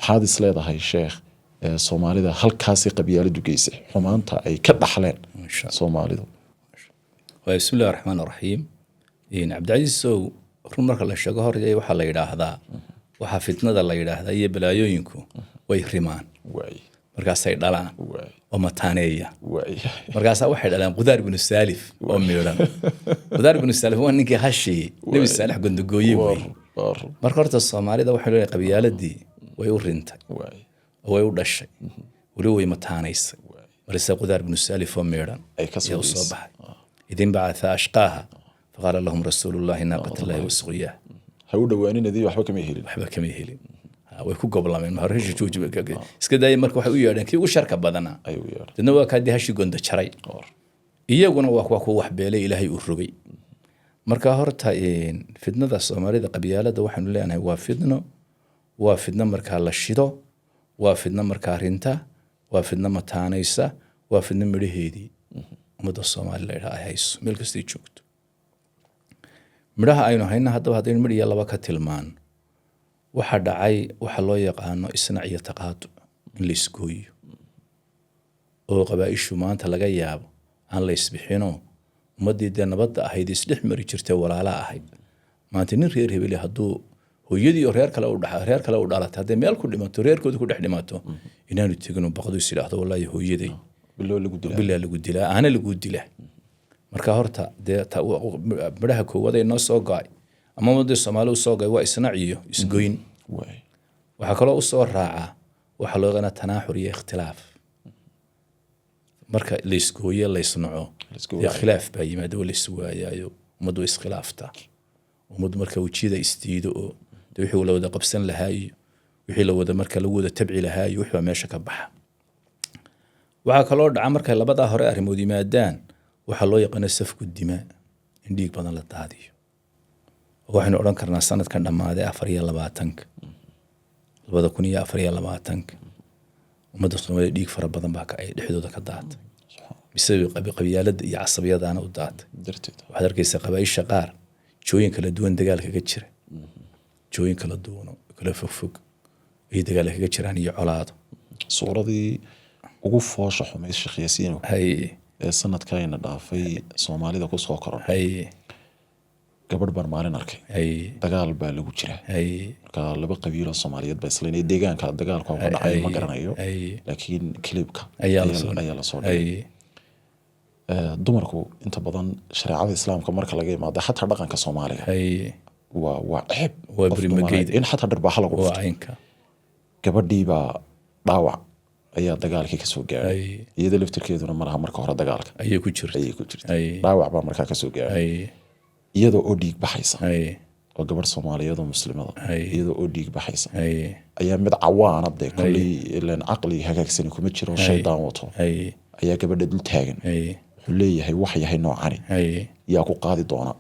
maxaad is leedahay sheekh Soomaalida halkaasi qabyaaladu geysay xumaanta ay ka dhaxleen Soomaalidu بسم الله الرحمن الرحيم عبد العزيز سو run marka la sheego hor waxa la yiraahdaa waxa fitnada la yiraahdaa iyo balaayooyinku way rimaan markaas ay dhalaan oo mataaneeya markaas waxay dhalaan Qudaar ibn Salif oo meelan Qudaar ibn Salif waa ninkii hashi Nabi Salih gondogooyay marka horta Soomaalida waxay leeyahay qabyaaladii way u rintay way u dhashay wali way mataaneysay markaas Qudaar ibn Salif oo meelan ay ka soo baxay idin ba'atha ashqaha فقال لهم رسول الله ناقة الله وسقياه هو دوانين ذي وحبا كما يهيلين ويكون قبل ما هرش جوج iska day marka waxa u yeedhan kii ugu sharka badana dadna waa ka dihashi gonda jaray iyaguna waa ku wax beelay ilaahay u rogay marka horta fitnada Soomaalida qabyaalada waxaanu leenahay waa fitna marka la shido waa fitna marka rinta waa fitna mataanaysa waa fitna midhaheedii umada Soomaaliyeed ay hayso meel kasta joogto midhaha aynu hayna haddaba haddaynu midhiya laba ka tilmaan waxa dhacay waxa loo yaqaano isnaac iyo taqaadu in la isgooyo oo qabaa'ishu maanta laga yaabo aan la isbixino ummadii dee nabadda ahayd isdhex mari jirtay walaala ahayd maanta nin reer hebel hadduu hooyadii oo reer kale u dhalatay haddii meel ku dhimato reerkooda ku dhex dhimato inaanu tegino baqdu is yiraahdo wallahi hooyaday bilaa lagu dilaa ana lagu dilaa marka horta dee midhaha koowaad ay noo soo go'ay ama wadada Soomaalidu soo go'ay waa isnaac iyo isgoyn waxa kale oo soo raaca waxa loo yaqaan tanaaxur iyo ikhtilaaf marka la isgooyo la isnaco iyo khilaaf baa yimaado la iswaayayo umadu iskhilaafta umadu marka wajida istiido oo wixii la wada qabsan lahaa iyo wixii la wada marka lagu wada tabci lahaa iyo wixii meesha ka baxa waxa kale oo dhaca marka labada hore arrimood yimaadaan waxa loo yaqaan safku dimaa in dhiig badan la daadiyo waxaanu oran karnaa sanadkan dhamaaday 2024 umada Soomaaliyeed dhiig fara badan baa ka ay dhexdooda ka daatay bisabab qabyaalada iyo casabiyadana u daatay waxa arkaysa qabaayisha qaar jooyin kala duwan dagaal kaga jira jooyin kala duwan kala fog ay dagaal kaga jiraan iyo colaado suuradii ugu foosha xumay Sheekh Yaasiin sanadkayna dhaafay Soomaalida ku soo koron gabadh baan maalin arkay dagaal baa lagu jira marka laba qabiilo Soomaaliyeed baa isla deegaanka dagaalku ka dhacay ma garanayo laakiin clipka ayaa la soo dhigay dumarku inta badan shariicada Islaamka marka laga yimaado xataa dhaqanka Soomaaliga waa ceeb waa barimageed in xataa dharbaaxa lagu dhufto gabadhii baa dhaawac ayaa dagaalkii ka soo gaaray iyada laftirkeeduna malaha marka hore dagaalka ayay ku jirtay dhaawac baa marka ka soo gaaray iyadoo oo dhiig baxaysa oo gabadh Soomaaliyeed oo muslimada iyadoo oo dhiig baxaysa ayaa mid cawaanad ee kulli ilaan aqli hagaagsan kuma jiro shaydaan wato ayaa gabadha dul taagan wuxuu leeyahay wax yahay noocani yaa ku qaadi doona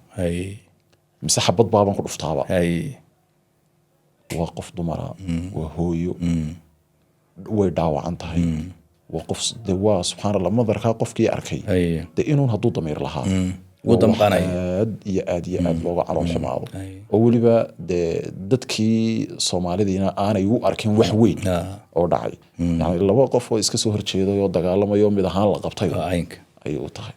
mise xabad baaban ku dhuftaaba waa qof dumara waa hooyo way dhaawacan tahay وقف دوا سبحان الله مدرك قفكي أركي إنه هدو ضمير لها ودم قناي يا لغة على الحماض أولي بقى دتكي صومالي دينا أنا يو أركين وحوين أو داعي يعني لو وقف ويسكسو هرشيدو يو دقالما يوم بدهان لقبطيو عينك أيوه طيب